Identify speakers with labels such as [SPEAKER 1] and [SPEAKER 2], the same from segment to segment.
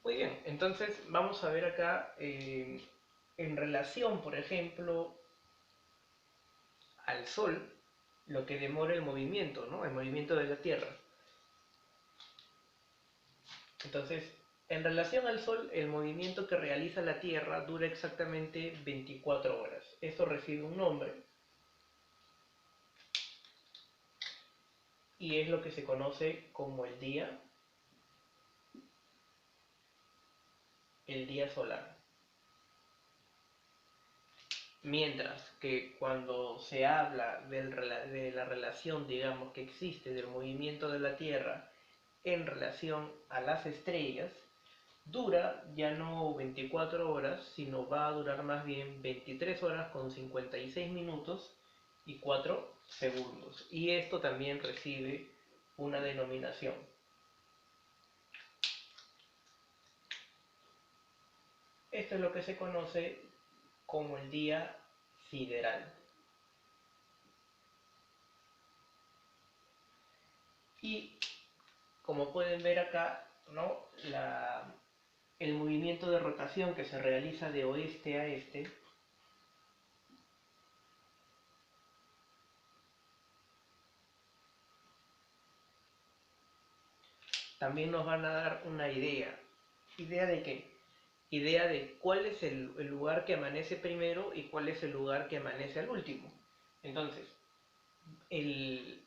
[SPEAKER 1] Muy bien, entonces vamos a ver acá en relación, por ejemplo, al Sol, lo que demora el movimiento, ¿no? El movimiento de la Tierra. Entonces, en relación al Sol, el movimiento que realiza la Tierra dura exactamente 24 horas. Esto recibe un nombre y es lo que se conoce como el día solar. Mientras que cuando se habla de la relación, digamos, que existe del movimiento de la Tierra en relación a las estrellas, dura ya no 24 horas, sino va a durar más bien 23 horas con 56 minutos y 4 segundos. Y esto también recibe una denominación. Esto es lo que se conoce como el día sideral. Y como pueden ver acá, ¿no? El movimiento de rotación que se realiza de oeste a este también nos van a dar una idea. ¿Idea de qué? Idea de cuál es el lugar que amanece primero y cuál es el lugar que amanece al último. Entonces, el,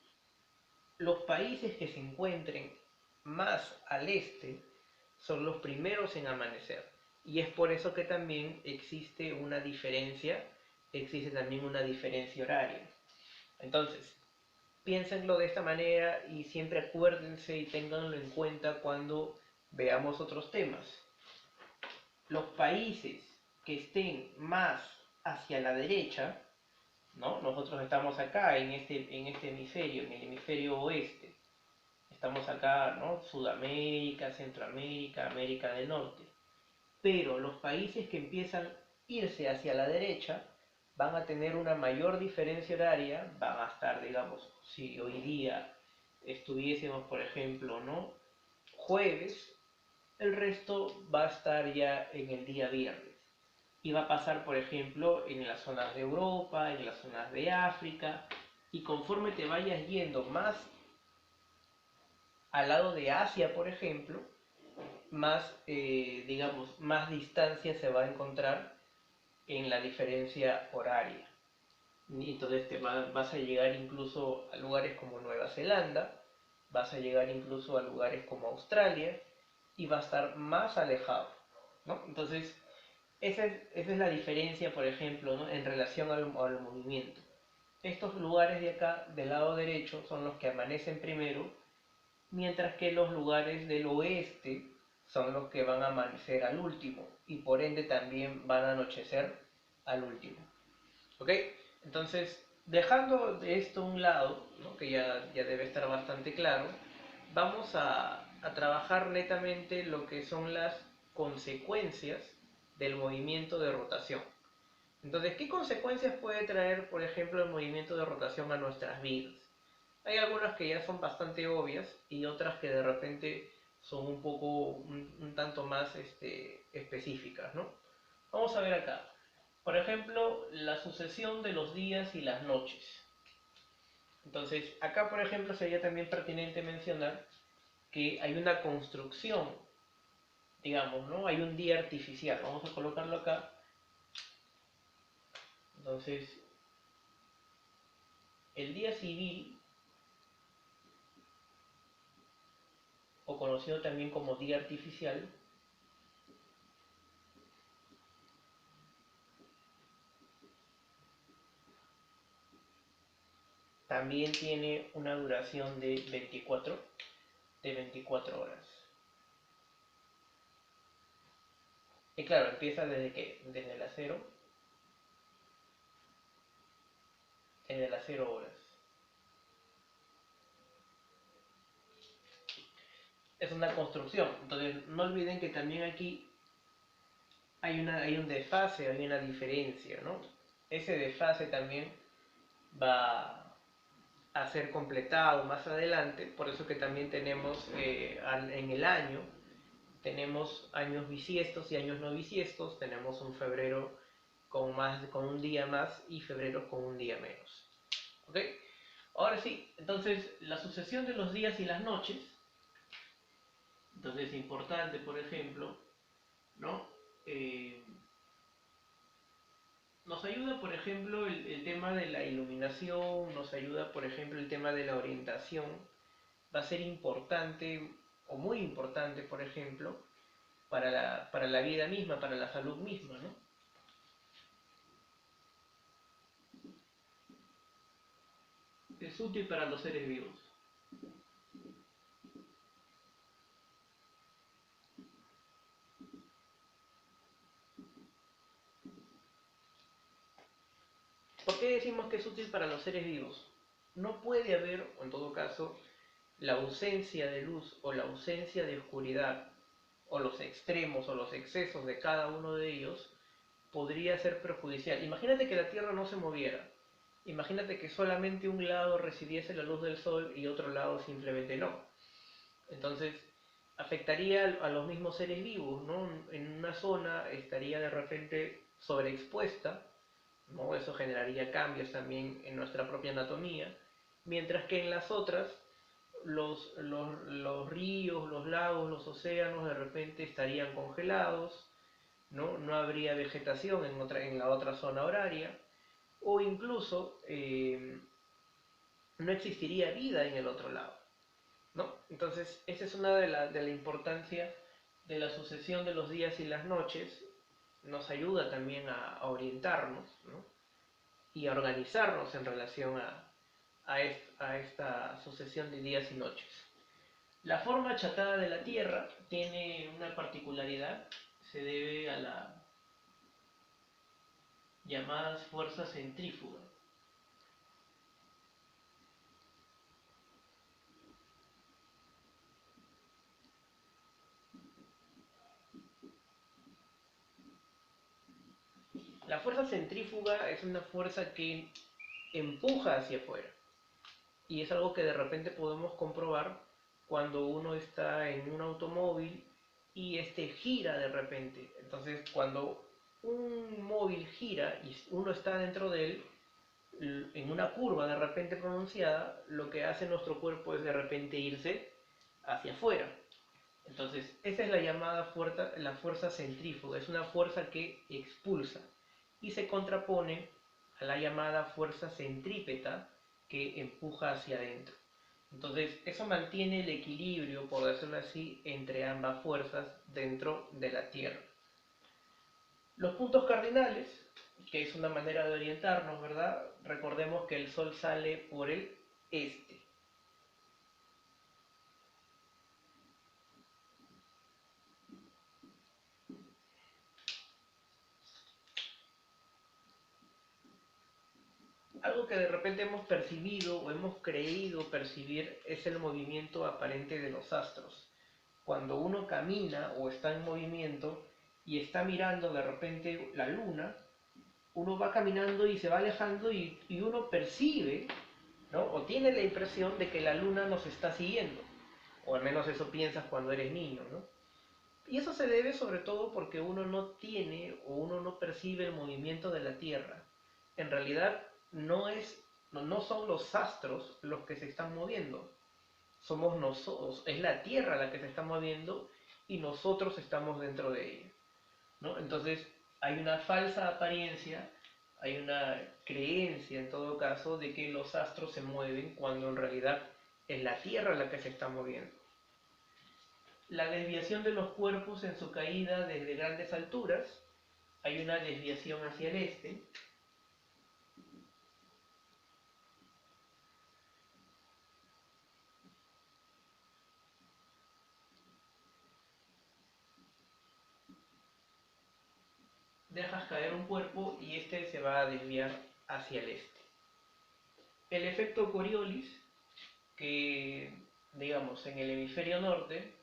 [SPEAKER 1] los países que se encuentren más al este son los primeros en amanecer. Y es por eso que también existe también una diferencia horaria. Entonces, piénsenlo de esta manera y siempre acuérdense y ténganlo en cuenta cuando veamos otros temas. Los países que estén más hacia la derecha, ¿no? Nosotros estamos acá en este hemisferio, en el hemisferio oeste. Estamos acá, ¿no? Sudamérica, Centroamérica, América del Norte. Pero los países que empiezan a irse hacia la derecha van a tener una mayor diferencia horaria, van a estar, digamos, si hoy día estuviésemos, por ejemplo, ¿no? Jueves, el resto va a estar ya en el día viernes. Y va a pasar, por ejemplo, en las zonas de Europa, en las zonas de África, y conforme te vayas yendo más al lado de Asia, por ejemplo, más, digamos, más distancia se va a encontrar en la diferencia horaria. Y entonces vas a llegar incluso a lugares como Nueva Zelanda, vas a llegar incluso a lugares como Australia y va a estar más alejado, ¿no? Entonces, esa es la diferencia, por ejemplo, ¿no? En relación al movimiento. Estos lugares de acá, del lado derecho, son los que amanecen primero, mientras que los lugares del oeste son los que van a amanecer al último y por ende también van a anochecer al último. ¿Ok? Entonces, dejando de esto a un lado, ¿no? Que ya debe estar bastante claro, vamos a trabajar netamente lo que son las consecuencias del movimiento de rotación. Entonces, ¿qué consecuencias puede traer, por ejemplo, el movimiento de rotación a nuestras vidas? Hay algunas que ya son bastante obvias y otras que de repente son un tanto más específicas, ¿no? Vamos a ver acá. Por ejemplo, la sucesión de los días y las noches. Entonces, acá, por ejemplo, sería también pertinente mencionar que hay una construcción, digamos, ¿no? Hay un día artificial. Vamos a colocarlo acá. Entonces, el día civil, o conocido también como día artificial, también tiene una duración de 24 horas. Y claro, empieza desde que, desde las 0 horas. Es una construcción, entonces no olviden que también aquí hay un desfase, hay una diferencia, ¿no? Ese desfase también va a ser completado más adelante, por eso que también tenemos en el año, tenemos años bisiestos y años no bisiestos, tenemos un febrero con un día más y febrero con un día menos. ¿Ok? Ahora sí, entonces la sucesión de los días y las noches, entonces es importante, por ejemplo, ¿no? Nos ayuda, por ejemplo, el tema de la iluminación, nos ayuda, por ejemplo, el tema de la orientación. Va a ser importante o muy importante, por ejemplo, para la vida misma, para la salud misma, ¿no? Es útil para los seres vivos. ¿Por qué decimos que es útil para los seres vivos? No puede haber, o en todo caso, la ausencia de luz o la ausencia de oscuridad, o los extremos o los excesos de cada uno de ellos, podría ser perjudicial. Imagínate que la Tierra no se moviera. Imagínate que solamente un lado recibiese la luz del Sol y otro lado simplemente no. Entonces, afectaría a los mismos seres vivos, ¿no? En una zona estaría de repente sobreexpuesta, ¿no? Eso generaría cambios también en nuestra propia anatomía, mientras que en las otras los ríos, los lagos, los océanos de repente estarían congelados, ¿no? No habría vegetación en la otra zona horaria, o incluso no existiría vida en el otro lado, ¿no? Entonces, esa es una de la importancia de la sucesión de los días y las noches, nos ayuda también a orientarnos, ¿no? Y a organizarnos en relación a esta sucesión de días y noches. La forma achatada de la Tierra tiene una particularidad, se debe a las llamadas fuerzas centrífugas. La fuerza centrífuga es una fuerza que empuja hacia afuera y es algo que de repente podemos comprobar cuando uno está en un automóvil y este gira de repente. Entonces, cuando un móvil gira y uno está dentro de él, en una curva de repente pronunciada, lo que hace nuestro cuerpo es de repente irse hacia afuera. Entonces, esa es la llamada la fuerza centrífuga, es una fuerza que expulsa y se contrapone a la llamada fuerza centrípeta que empuja hacia adentro. Entonces, eso mantiene el equilibrio, por decirlo así, entre ambas fuerzas dentro de la Tierra. Los puntos cardinales, que es una manera de orientarnos, ¿verdad? Recordemos que el Sol sale por el este. Algo que de repente hemos percibido o hemos creído percibir es el movimiento aparente de los astros. Cuando uno camina o está en movimiento y está mirando de repente la luna, uno va caminando y se va alejando y uno percibe, ¿no? O tiene la impresión de que la luna nos está siguiendo. O al menos eso piensas cuando eres niño, ¿no? Y eso se debe sobre todo porque uno no tiene o uno no percibe el movimiento de la Tierra. En realidad no son los astros los que se están moviendo, somos nosotros, es la Tierra la que se está moviendo y nosotros estamos dentro de ella, ¿no? Entonces hay una falsa apariencia, hay una creencia en todo caso de que los astros se mueven cuando en realidad es la Tierra la que se está moviendo. La desviación de los cuerpos en su caída desde grandes alturas, hay una desviación hacia el este. Dejas caer un cuerpo y este se va a desviar hacia el este. El efecto Coriolis, que digamos en el hemisferio norte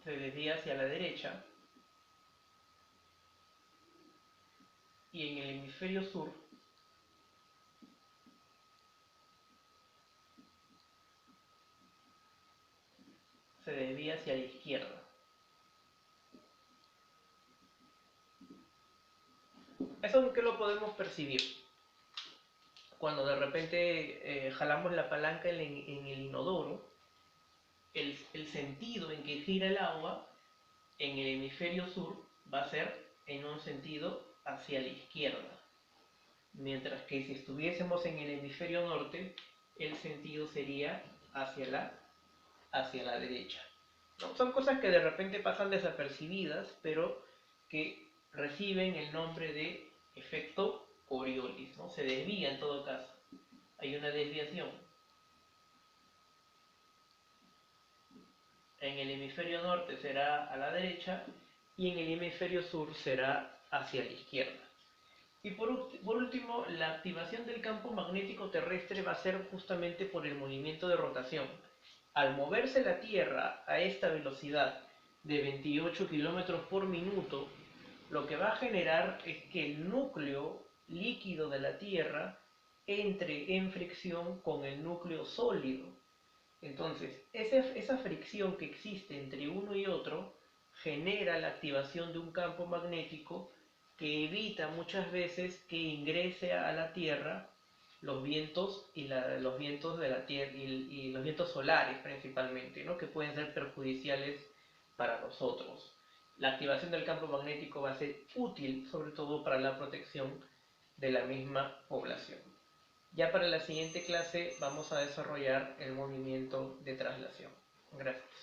[SPEAKER 1] se desvía hacia la derecha y en el hemisferio sur se desvía hacia la izquierda. ¿Eso qué lo podemos percibir? Cuando de repente jalamos la palanca en el inodoro, el sentido en que gira el agua en el hemisferio sur va a ser en un sentido hacia la izquierda, mientras que si estuviésemos en el hemisferio norte, el sentido sería hacia la derecha. ¿No? Son cosas que de repente pasan desapercibidas, pero que reciben el nombre de efecto Coriolis, ¿no? Se desvía en todo caso. Hay una desviación. En el hemisferio norte será a la derecha y en el hemisferio sur será hacia la izquierda. Y por último, la activación del campo magnético terrestre va a ser justamente por el movimiento de rotación. Al moverse la Tierra a esta velocidad de 28 km por minuto, lo que va a generar es que el núcleo líquido de la Tierra entre en fricción con el núcleo sólido. Entonces, esa fricción que existe entre uno y otro genera la activación de un campo magnético que evita muchas veces que ingrese a la Tierra los vientos los vientos de la Tierra y los vientos solares principalmente, ¿no? Que pueden ser perjudiciales para nosotros. La activación del campo magnético va a ser útil sobre todo para la protección de la misma población. Ya para la siguiente clase vamos a desarrollar el movimiento de traslación. Gracias.